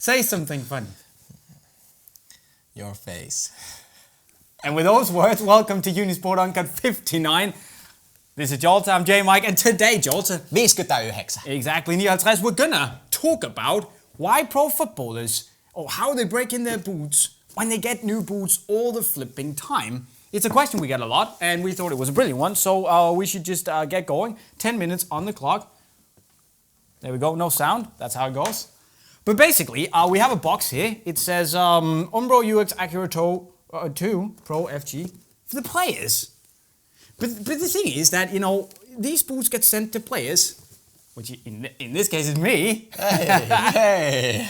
Say something funny. Your face. And with those words, welcome to Unisport Uncut 59. This is Jolta, I'm J Mike, and today, Jolta, 59. exactly, 59, we're gonna talk about why pro footballers, or how they break in their boots when they get new boots all the flipping time. It's a question we get a lot, and we thought it was a brilliant one, so we should just get going. 10 minutes on the clock. There we go, no sound, that's how it goes. But basically, we have a box here. It says Umbro UX Acura 2 Pro FG for the players. But the thing is that, you know, these boots get sent to players, which in this case is me. Hey.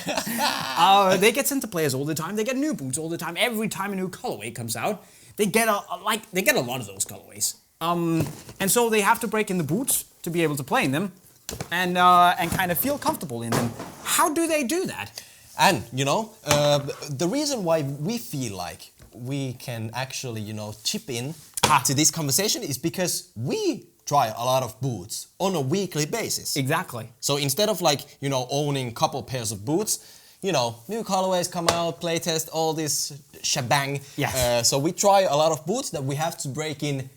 They get sent to players all the time. They get new boots all the time. Every time a new colorway comes out, they get a lot of those colorways. And so they have to break in the boots to be able to play in them and kind of feel comfortable in them. How do they do that? And, you know, the reason why we feel like we can actually, you know, chip in to this conversation is because we try a lot of boots on a weekly basis. Exactly. So instead of like, you know, owning a couple pairs of boots, you know, new colorways come out, playtest, all this shebang. Yes. So we try a lot of boots that we have to break in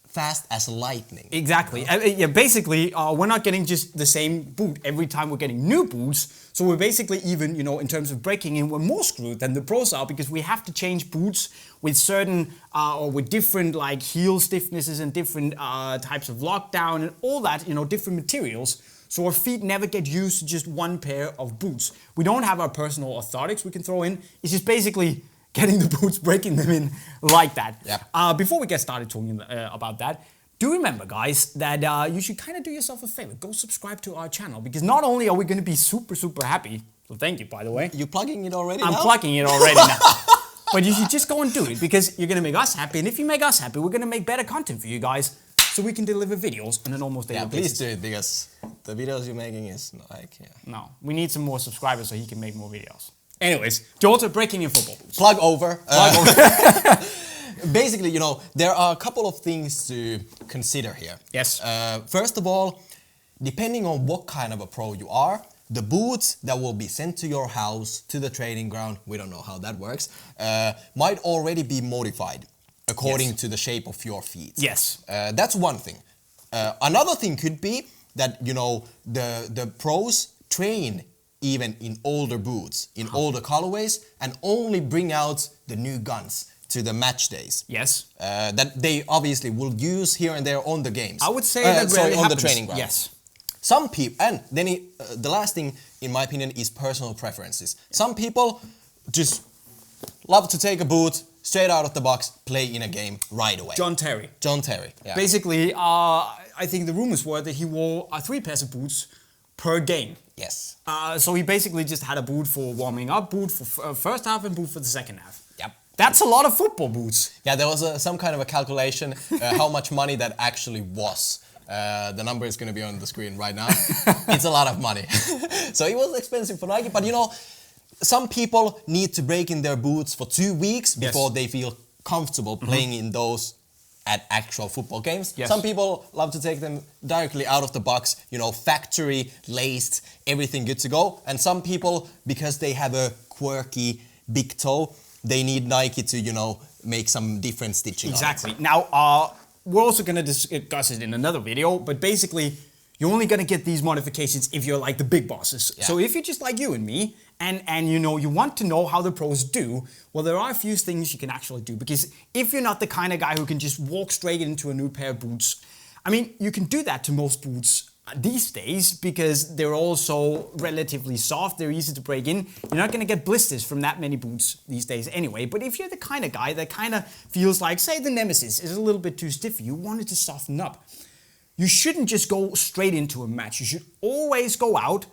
fast as lightning. Exactly. Yeah, basically, we're not getting just the same boot every time we're getting new boots. So we're basically even, you know, in terms of breaking in, we're more screwed than the pros are because we have to change boots with certain or with different like heel stiffnesses and different types of lockdown and all that, you know, different materials. So our feet never get used to just one pair of boots. We don't have our personal orthotics we can throw in. It's just basically getting the boots, breaking them in like that. Yep. Before we get started talking about that, do remember, guys, that you should kind of do yourself a favor. Go subscribe to our channel because not only are we going to be super, super happy, so thank you, by the way. You plugging it already I'm now? plugging it already now. But you should just go and do it because you're going to make us happy. And if you make us happy, we're going to make better content for you guys so we can deliver videos on an almost daily basis. Please do it because the videos you're making is like, No, we need some more subscribers so he can make more videos. Anyways, Jolta, breaking in football boots. Plug over. Basically, you know, there are a couple of things to consider here. Yes. First of all, depending on what kind of a pro you are, the boots that will be sent to your house, to the training ground, we don't know how that works, might already be modified according to the shape of your feet. Yes. That's one thing. Another thing could be that, you know, the pros train even in older boots, in older colorways, and only bring out the new guns to the match days. Yes. That they obviously will use here and there on the games. I would say that sorry, rarely on happens. the training ground. Yes. Some people, and then the last thing, in my opinion, is personal preferences. Some people just love to take a boot straight out of the box, play in a game right away. John Terry. Yeah. Basically, I think the rumors were that he wore 3 pairs of boots per game. Yes. So he basically just had a boot for warming up, boot for first half, and boot for the second half. Yep. That's a lot of football boots. Yeah, there was some kind of a calculation how much money that actually was. The number is going to be on the screen right now. It's a lot of money. So it was expensive for Nike, but you know, some people need to break in their boots for 2 weeks before they feel comfortable playing in those at actual football games. Yes. Some people love to take them directly out of the box, you know, factory laced, everything good to go. And some people, because they have a quirky big toe, they need Nike to, you know, make some different stitching. Exactly. Now, we're also going to discuss it in another video, but basically, you're only going to get these modifications if you're like the big bosses. Yeah. So if you're just like you and me, and you know, you want to know how the pros do, well, there are a few things you can actually do. Because if you're not the kind of guy who can just walk straight into a new pair of boots, I mean, you can do that to most boots these days because they're also relatively soft, they're easy to break in. You're not going to get blisters from that many boots these days anyway. But if you're the kind of guy that kind of feels like, say, the Nemesis is a little bit too stiff for you, want it to soften up, you shouldn't just go straight into a match. You should always go out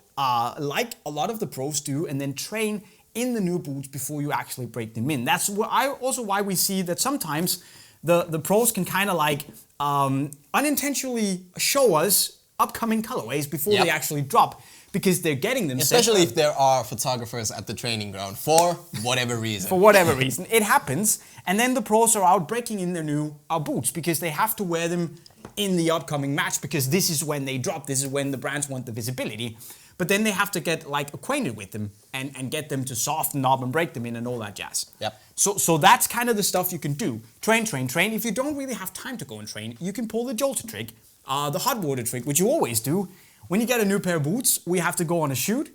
like a lot of the pros do and then train in the new boots before you actually break them in. That's also why we see that sometimes the pros can kind of like unintentionally show us upcoming colorways before they actually drop because they're getting them. Especially if there are photographers at the training ground for whatever reason. For whatever reason. It happens. And then the pros are out breaking in their new boots because they have to wear them in the upcoming match because this is when they drop. This is when the brands want the visibility. but then they have to get like acquainted with them and get them to soften up and break them in and all that jazz. Yep. So that's kind of the stuff you can do. Train. If you don't really have time to go and train, you can pull the jolter trick, the hot water trick, which you always do. When you get a new pair of boots, we have to go on a shoot,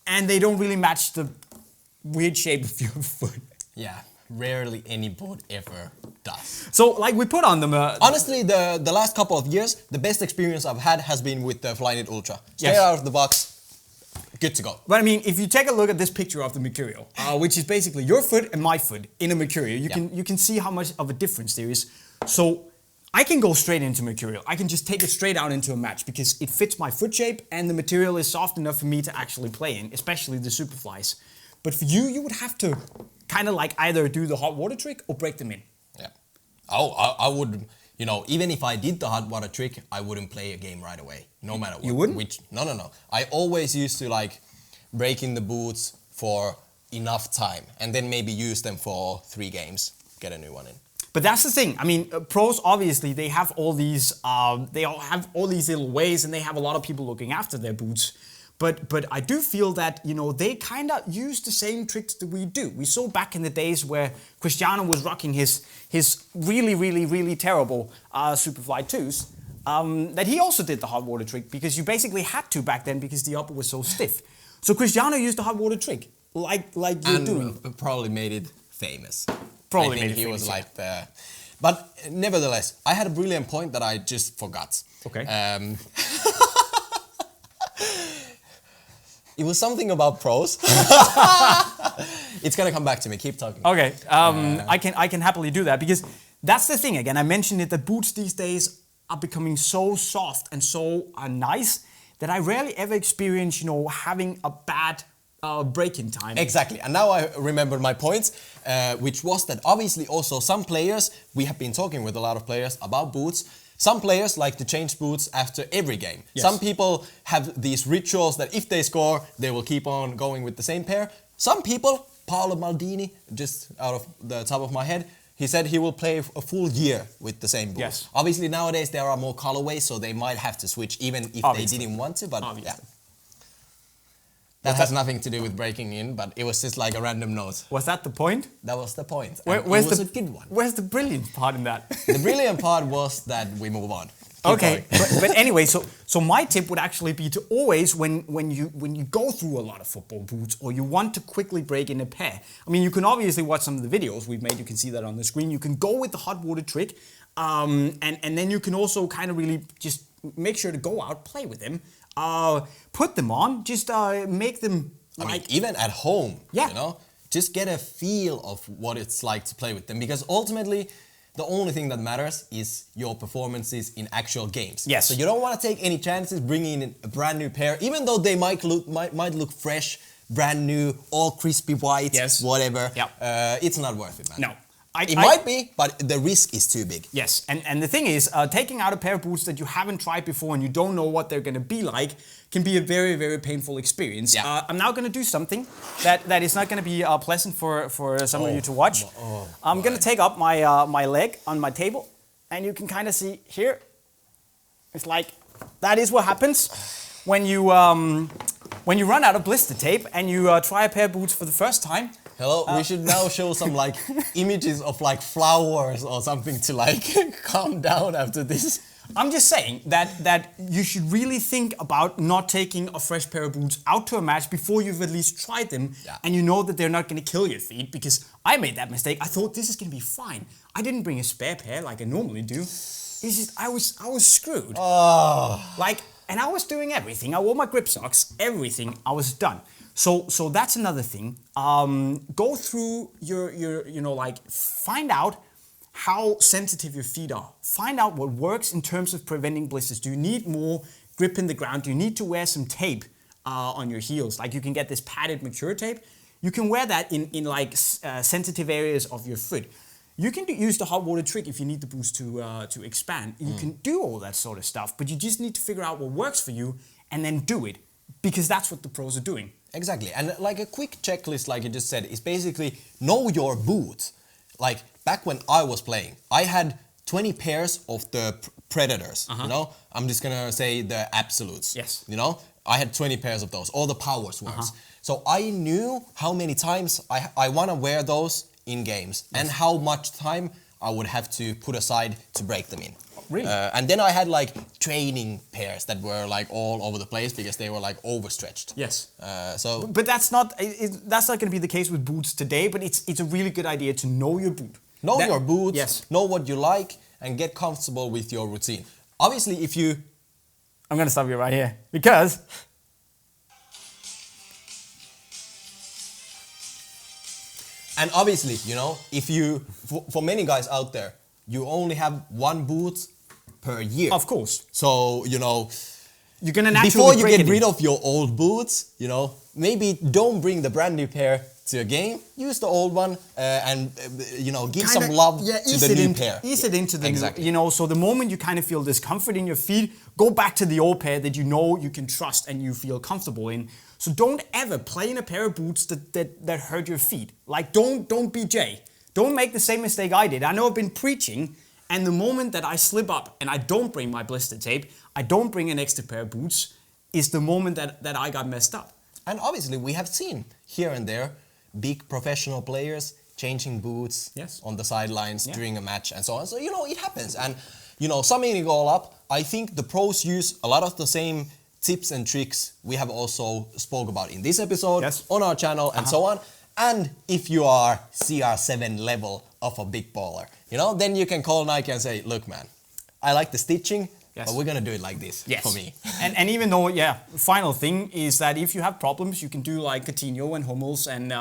and they don't really match the weird shape of your foot. Yeah, rarely any boot ever does. So like we put on them... Honestly, the last couple of years, the best experience I've had has been with the Flyknit Ultra. Straight Yes. out of the box, good to go. But I mean, if you take a look at this picture of the Mercurial, which is basically your foot and my foot in a Mercurial, you can see how much of a difference there is. So I can go straight into Mercurial. I can just take it straight out into a match because it fits my foot shape and the material is soft enough for me to actually play in, especially the Superflies. But for you, you would have to kind of like either do the hot water trick or break them in. Yeah. Oh, I would, you know, even if I did the hot water trick, I wouldn't play a game right away, no matter what. You wouldn't? No. I always used to like break in the boots for enough time and then maybe use them for 3 games, get a new one in. But that's the thing. I mean, pros obviously they have all these, little ways, and they have a lot of people looking after their boots. But I do feel that, you know, they kind of use the same tricks that we do. We saw back in the days where Cristiano was rocking his really terrible Superfly 2s, that he also did the hot water trick because you basically had to back then because the upper was so stiff. So Cristiano used the hot water trick like you're doing. And probably made it famous. Probably I made think it he famous, was yeah. like the... But nevertheless, I had a brilliant point that I just forgot. Okay. It was something about pros. It's gonna come back to me. Keep talking. Okay, I can happily do that because that's the thing. Again, I mentioned it that boots these days are becoming so soft and so nice that I rarely ever experience, you know, having a bad break-in time. Exactly, and now I remember my point, which was that obviously also some players, we have been talking with a lot of players about boots. Some players like to change boots after every game. Yes. Some people have these rituals that if they score, they will keep on going with the same pair. Some people, Paolo Maldini, just out of the top of my head, he said he will play a full year with the same boots. Yes. Obviously nowadays there are more colorways, so they might have to switch even if Obviously. they didn't want to, but Obviously. yeah. That has nothing to do with breaking in, but it was just like a random note. Was that the point? That was the point. Where- And where's it was the- a good one. Where's the brilliant part in that? The brilliant part was that we move on. Keep Okay, going. but anyway, so my tip would actually be to always, when you go through a lot of football boots or you want to quickly break in a pair, I mean, you can obviously watch some of the videos we've made, you can see that on the screen, you can go with the hot water trick, and then you can also kind of really just make sure to go out, play with them, put them on, just make them I mean, even at home, Yeah. you know, just get a feel of what it's like to play with them, because ultimately, the only thing that matters is your performances in actual games. Yes. So you don't want to take any chances bringing in a brand new pair, even though they might look fresh, brand new, all crispy white, Yes. whatever. Yep. It's not worth it, man. No. It might be, but the risk is too big. Yes, and the thing is, taking out a pair of boots that you haven't tried before and you don't know what they're going to be like can be a very painful experience. Yeah. I'm now going to do something that is not going to be pleasant for some of you to watch. I'm going to take up my leg on my table, and you can kind of see here. It's like that is what happens when you run out of blister tape and you try a pair of boots for the first time. Hello, we should now show some like images of like flowers or something to like calm down after this. I'm just saying that you should really think about not taking a fresh pair of boots out to a match before you've at least tried them, Yeah. and you know that they're not going to kill your feet, because I made that mistake. I thought this is going to be fine. I didn't bring a spare pair like I normally do. It's just I was screwed. And I was doing everything. I wore my grip socks, everything. I was done. So that's another thing. Go through your find out how sensitive your feet are. Find out what works in terms of preventing blisters. Do you need more grip in the ground? Do you need to wear some tape on your heels? Like you can get this padded Mercure tape. You can wear that in sensitive areas of your foot. You can use the hot water trick if you need the boost to expand. You can do all that sort of stuff, but you just need to figure out what works for you and then do it, because that's what the pros are doing. Exactly, and like a quick checklist, like you just said, is basically know your boot. Like back when I was playing, I had 20 pairs of the Predators. You know, I'm just gonna say the absolutes. Yes. You know, I had 20 pairs of those, all the powers ones. So I knew how many times I want to wear those in games and how much time I would have to put aside to break them in. Really? And then I had like training pairs that were like all over the place because they were like overstretched. Yes. But that's not going to be the case with boots today. But it's a really good idea to know your boot. Know your boots. Yes. Know what you like and get comfortable with your routine. Obviously, if you... I'm going to stop you right here because... And obviously, you know, if you, for many guys out there, you only have one boot per year. Of course. So, you know, you're gonna naturally before you break get it rid in. of your old boots, you know, maybe don't bring the brand new pair to a game. Use the old one and, you know, give some love to the new pair. Ease it into the new, you know, so the moment you kind of feel discomfort in your feet, go back to the old pair that you know you can trust and you feel comfortable in. So don't ever play in a pair of boots that hurt your feet. Like don't be Jay. Don't make the same mistake I did. I know I've been preaching, and the moment that I slip up and I don't bring my blister tape, I don't bring an extra pair of boots, is the moment that I got messed up. And obviously we have seen here and there big professional players changing boots on the sidelines during a match and so on. So, you know, it happens. And, you know, summing it all up, I think the pros use a lot of the same tips and tricks we have also spoke about in this episode, on our channel and so on. And if you are CR7 level of a big baller, you know, then you can call Nike and say, look, man, I like the stitching, but we're going to do it like this for me. And even though, final thing is that if you have problems, you can do like Coutinho and Hummels and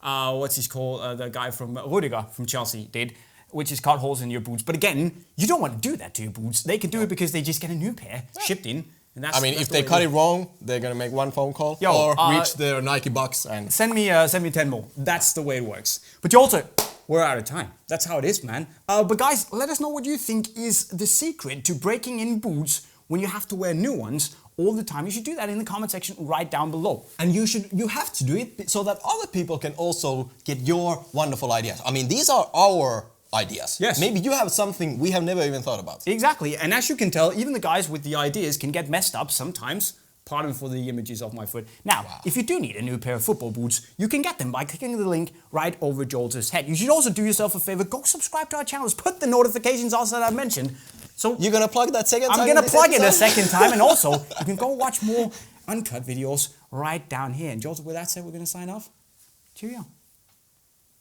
what's his called, the guy from Rudiger from Chelsea did, which is cut holes in your boots. But again, you don't want to do that to your boots. They can do it because they just get a new pair shipped in. And that's, I mean, if they cut it wrong, they're gonna make one phone call or reach their Nike box and send me 10 more. That's the way it works. But Jolter, we're out of time. That's how it is, man. But guys, let us know what you think is the secret to breaking in boots when you have to wear new ones all the time. You should do that in the comment section right down below. And you have to do it so that other people can also get your wonderful ideas. I mean, these are our ideas. Yes. Maybe you have something we have never even thought about. Exactly. And as you can tell, even the guys with the ideas can get messed up sometimes. Pardon for the images of my foot. Now, if you do need a new pair of football boots, you can get them by clicking the link right over Jolter's head. You should also do yourself a favor. Go subscribe to our channels. Put the notifications also that I mentioned. So you're gonna plug that second time? I'm gonna plug it a second time. And also, you can go watch more uncut videos right down here. And Jolter, with that said, we're gonna sign off. Cheerio.